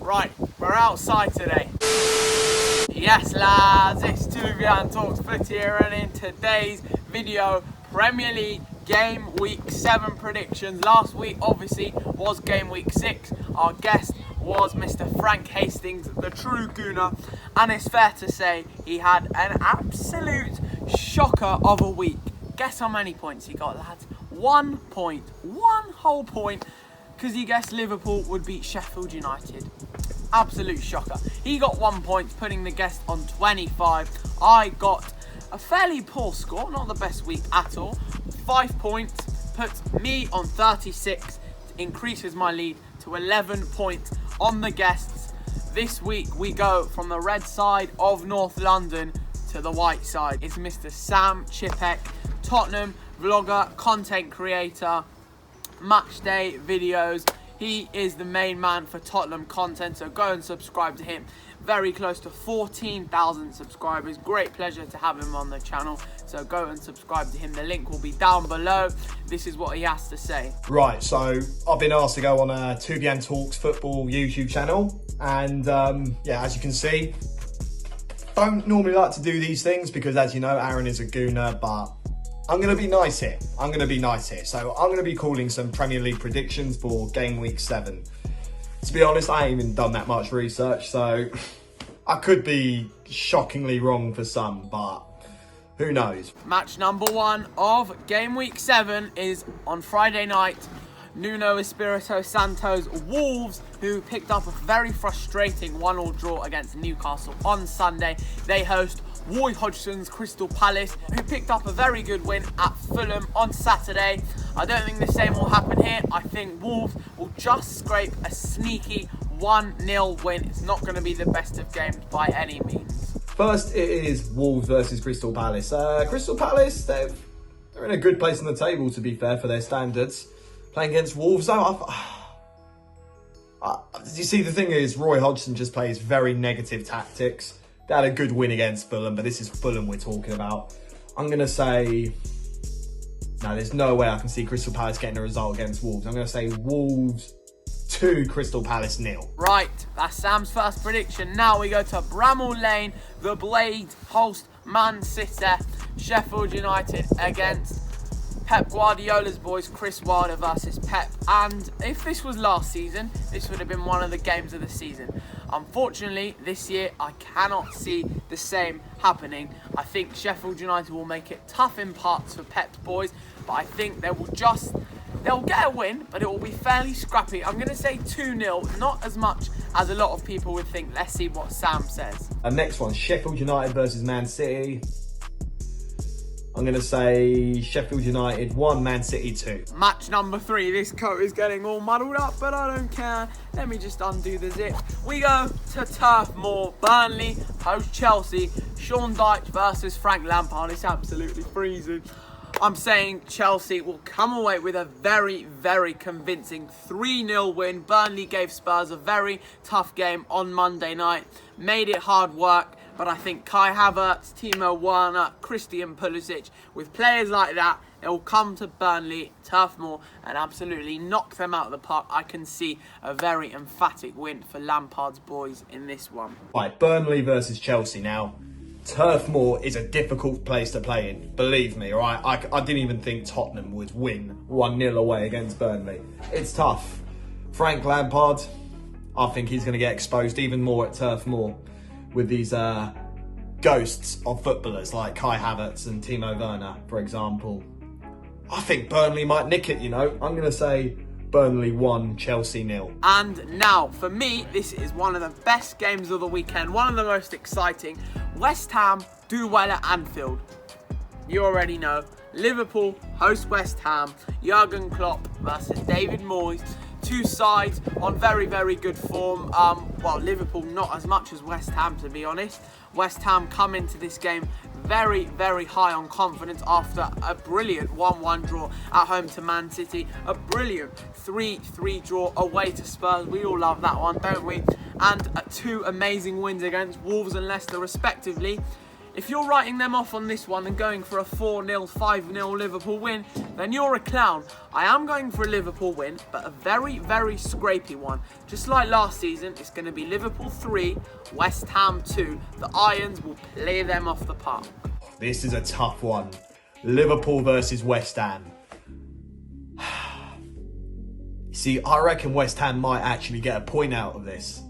Right, we're outside today. Yes lads, it's Tuvian Talks Footy here, and in today's video, Premier League Game Week 7 predictions. Last week obviously was Game Week 6. Our guest was Mr. Frank Hastings, the true gooner, and it's fair to say he had an absolute shocker of a week. Guess how many points he got, lads? 1 point, 1 whole point, because he guessed Liverpool would beat Sheffield United. Absolute shocker. He got 1 point, putting the guest on 25. I got a fairly poor score, not the best week at all. 5 points, puts me on 36, increases my lead to 11 points on the guests. This week we go from the red side of North London to the white side. It's Mr. Sam Chippeck, Tottenham vlogger, content creator, match day videos. He is the main man for Tottenham content, so go and subscribe to him. Very close to 14,000 subscribers. Great pleasure to have him on the channel, so go and subscribe to him. The link will be down below. This is what he has to say. Right, so I've been asked to go on a Tuvian Talks football YouTube channel, and yeah, as you can see, don't normally like to do these things because, as you know, Aaron is a gooner, but I'm going to be nice here. So I'm going to be calling some Premier League predictions for Game Week 7. To be honest, I ain't even done that much research, so I could be shockingly wrong for some, but who knows? Match number 1 of Game Week 7 is on Friday night. Nuno Espirito Santo's Wolves, who picked up a very frustrating 1-1 draw against Newcastle on Sunday. They host Roy Hodgson's Crystal Palace, who picked up a very good win at Fulham on Saturday. I don't think the same will happen here. I think Wolves will just scrape a sneaky 1-0 win. It's not going to be the best of games by any means. First, it is Wolves versus Crystal Palace. Crystal Palace, they're in a good place on the table, to be fair, for their standards. Playing against Wolves, though, you see, the thing is, Roy Hodgson just plays very negative tactics. They had a good win against Fulham, but this is Fulham we're talking about. I'm going to say, no, there's no way I can see Crystal Palace getting a result against Wolves. I'm going to say Wolves 2, Crystal Palace 0. Right, that's Sam's first prediction. Now we go to Bramall Lane. The Blade host Man City. Sheffield United against Pep Guardiola's boys, Chris Wilder versus Pep. And if this was last season, this would have been one of the games of the season. Unfortunately, this year, I cannot see the same happening. I think Sheffield United will make it tough in parts for Pep's boys, but I think they'll get a win, but it will be fairly scrappy. I'm going to say 2-0, not as much as a lot of people would think. Let's see what Sam says. Next one, Sheffield United versus Man City. I'm going to say Sheffield United 1, Man City 2. Match number 3. This coat is getting all muddled up, but I don't care. Let me just undo the zip. We go to Turf Moor. Burnley host Chelsea. Sean Dyche versus Frank Lampard. It's absolutely freezing. I'm saying Chelsea will come away with a very, very convincing 3-0 win. Burnley gave Spurs a very tough game on Monday night. Made it hard work. But I think Kai Havertz, Timo Werner, Christian Pulisic, with players like that, it will come to Burnley, Turf Moor, and absolutely knock them out of the park. I can see a very emphatic win for Lampard's boys in this one. Right, Burnley versus Chelsea now. Turf Moor is a difficult place to play in, believe me, all right? I didn't even think Tottenham would win 1-0 away against Burnley. It's tough. Frank Lampard, I think he's going to get exposed even more at Turf Moor with these ghosts of footballers like Kai Havertz and Timo Werner, for example. I think Burnley might nick it, you know. I'm going to say Burnley 1, Chelsea 0. And now, for me, this is one of the best games of the weekend, one of the most exciting. West Ham do well at Anfield. You already know. Liverpool host West Ham. Jurgen Klopp versus David Moyes. Two sides on very, very good form. Well, Liverpool not as much as West Ham, to be honest. West Ham come into this game very, very high on confidence after a brilliant 1-1 draw at home to Man City. A brilliant 3-3 draw away to Spurs. We all love that one, don't we? And 2 amazing wins against Wolves and Leicester, respectively. If you're writing them off on this one and going for a 4-0, 5-0 Liverpool win, then you're a clown. I am going for a Liverpool win, but a very, very scrapey one. Just like last season, it's going to be Liverpool 3, West Ham 2. The Irons will play them off the park. This is a tough one. Liverpool versus West Ham. See, I reckon West Ham might actually get a point out of this.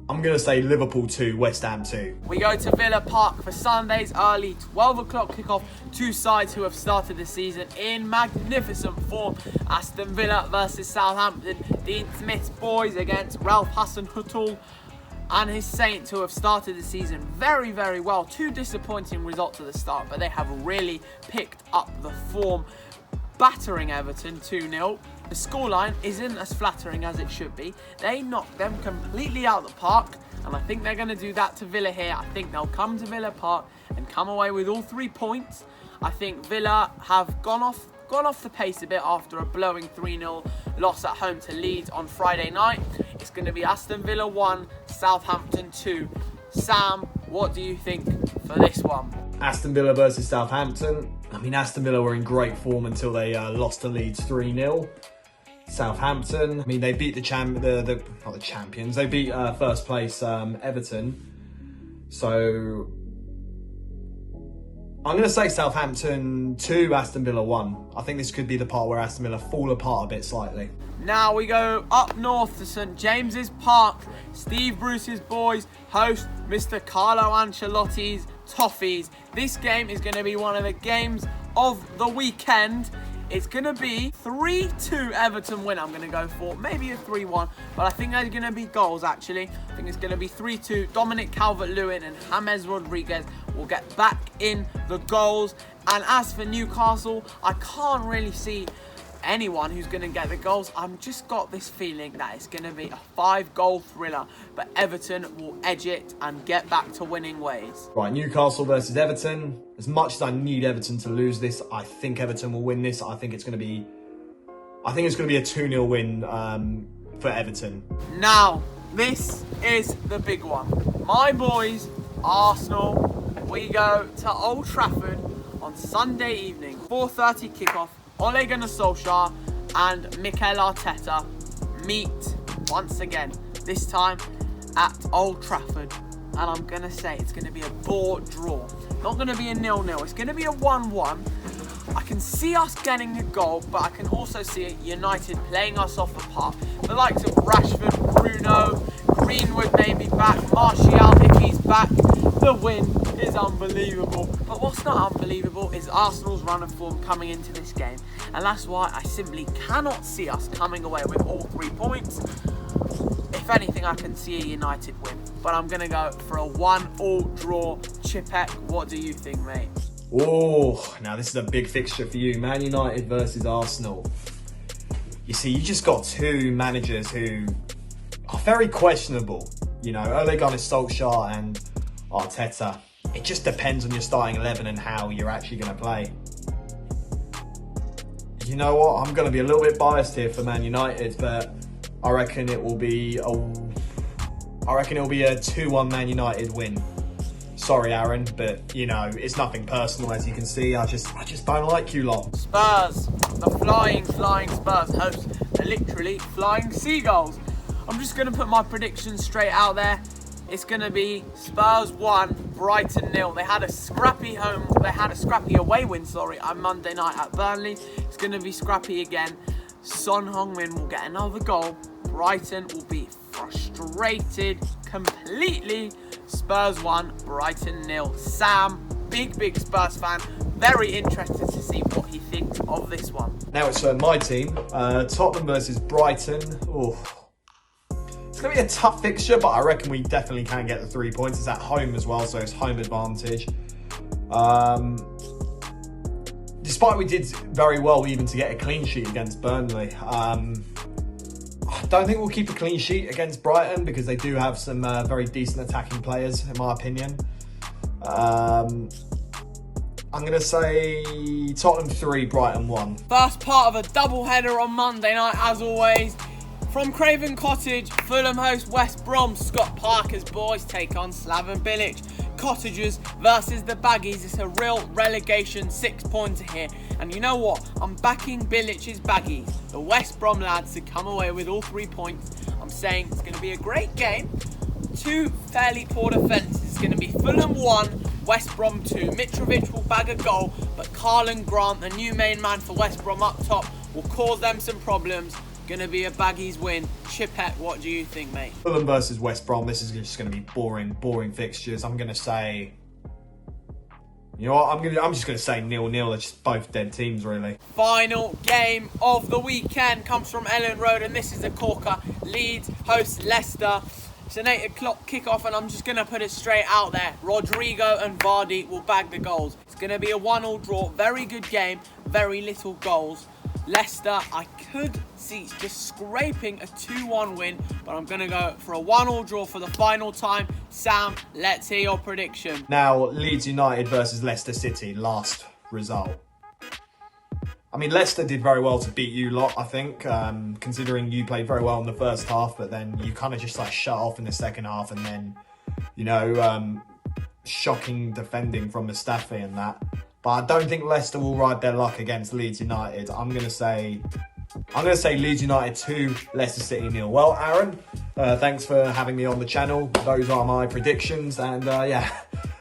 I'm going to say Liverpool 2, West Ham 2. We go to Villa Park for Sunday's early 12 o'clock kickoff. Two sides who have started the season in magnificent form. Aston Villa versus Southampton. Dean Smith's boys against Ralph Hasenhüttl and his Saints, who have started the season very, very well. Two disappointing results at the start, but they have really picked up the form, battering Everton 2-0. The scoreline isn't as flattering as it should be. They knocked them completely out of the park, and I think they're going to do that to Villa here. I think they'll come to Villa Park and come away with all 3 points. I think Villa have gone off the pace a bit after a blowing 3-0 loss at home to Leeds on Friday night. It's going to be Aston Villa 1, Southampton 2. Sam, what do you think for this one? Aston Villa versus Southampton. I mean, Aston Villa were in great form until they lost to Leeds 3-0. Southampton, I mean, they beat not the champions, they beat first place Everton. So I'm going to say Southampton 2, Aston Villa 1. I think this could be the part where Aston Villa fall apart a bit slightly. Now we go up north to St James's Park. Steve Bruce's boys host Mr. Carlo Ancelotti's Toffees. This game is going to be one of the games of the weekend. It's going to be 3-2 Everton win. I'm going to go for maybe a 3-1, but I think there's going to be goals actually. I think it's going to be 3-2. Dominic Calvert-Lewin and James Rodriguez will get back in the goals. And as for Newcastle, I can't really see anyone who's going to get the goals. I've just got this feeling that it's going to be a 5-goal thriller, but Everton will edge it and get back to winning ways. Right, Newcastle versus Everton. As much as I need Everton to lose this, I think Everton will win this. I think it's going to be a 2-0 win for Everton. Now, this is the big one. My boys, Arsenal, we go to Old Trafford on Sunday evening, 4:30 kickoff. Ole Gunnar Solskjaer and Mikel Arteta meet once again, this time at Old Trafford. And I'm going to say it's going to be a bore draw. Not going to be a 0-0, it's going to be a 1-1. I can see us getting a goal, but I can also see United playing us off the park. The likes of Rashford, Bruno, Greenwood may be back, Martial if he's back. The win is unbelievable. But what's not unbelievable is Arsenal's run of form coming into this game. And that's why I simply cannot see us coming away with all 3 points. If anything, I can see a United win. But I'm going to go for a 1-1 draw. Chippeck, what do you think, mate? Oh, now this is a big fixture for you. Man United versus Arsenal. You see, you just got 2 managers who are very questionable. You know, Ole Gunnar Solskjaer and Arteta. It just depends on your starting 11 and how you're actually going to play. You know what? I'm going to be a little bit biased here for Man United, but I reckon it will be a 2-1 Man United win. Sorry, Aaron, but you know, it's nothing personal, as you can see. I just don't like you lot. Spurs, the flying Spurs host the literally flying seagulls. I'm just going to put my predictions straight out there. It's going to be Spurs 1, Brighton 0. They had a scrappy away win, on Monday night at Burnley. It's going to be scrappy again. Son Heung-min will get another goal. Brighton will be frustrated completely. Spurs 1, Brighton 0. Sam, big Spurs fan. Very interested to see what he thinks of this one. Now it's my team. Tottenham versus Brighton. Ooh. It's going to be a tough fixture, but I reckon we definitely can get the 3 points. It's at home as well, so it's home advantage. Despite we did very well even to get a clean sheet against Burnley, I don't think we'll keep a clean sheet against Brighton because they do have some very decent attacking players, in my opinion. I'm going to say Tottenham 3, Brighton 1. First part of a double-header on Monday night, as always. From Craven Cottage, Fulham host West Brom. Scott Parker's boys take on Slaven Bilic. Cottagers versus the Baggies. It's a real relegation 6-pointer here. And you know what? I'm backing Bilic's Baggies, the West Brom lads, to come away with all 3 points. I'm saying it's going to be a great game. 2 fairly poor defences. It's going to be Fulham 1, West Brom 2. Mitrovic will bag a goal, but Carlin Grant, the new main man for West Brom up top, will cause them some problems. Going to be a Baggies win. Chippeck, what do you think, mate? Fulham versus West Brom. This is just going to be boring fixtures. I'm going to say, you know what? I'm just going to say 0-0. They're just both dead teams, really. Final game of the weekend comes from Ellen Road, and this is a corker. Leeds host Leicester. It's an 8 o'clock kickoff, and I'm just going to put it straight out there. Rodrigo and Vardy will bag the goals. It's going to be a 1-1 draw. Very good game. Very little goals. Leicester, I could see just scraping a 2-1 win, but I'm going to go for a 1-1 draw for the final time. Sam, let's hear your prediction. Now, Leeds United versus Leicester City, last result. I mean, Leicester did very well to beat you lot, I think, considering you played very well in the first half, but then you kind of just like shut off in the second half, and then, you know, shocking defending from Mustafi and that. But I don't think Leicester will ride their luck against Leeds United. I'm gonna say Leeds United 2, Leicester City 0. Well, Aaron, thanks for having me on the channel. Those are my predictions, and yeah,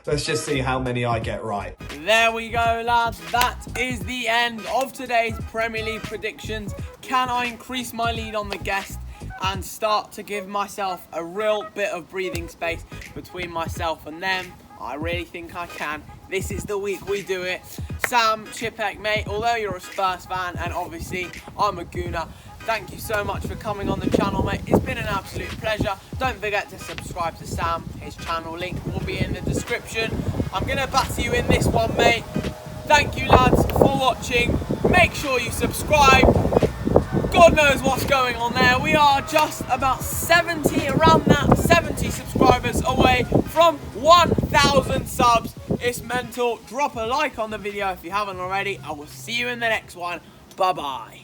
let's just see how many I get right. There we go, lads. That is the end of today's Premier League predictions. Can I increase my lead on the guest and start to give myself a real bit of breathing space between myself and them? I really think I can. This is the week we do it. Sam, Chippeck, mate, although you're a Spurs fan and obviously I'm a Gooner, thank you so much for coming on the channel, mate. It's been an absolute pleasure. Don't forget to subscribe to Sam. His channel link will be in the description. I'm going to batter you in this one, mate. Thank you, lads, for watching. Make sure you subscribe. God knows what's going on there. We are just about 70 subscribers away from 1,000 subs. It's mental. Drop a like on the video if you haven't already. I will see you in the next one. Bye-bye.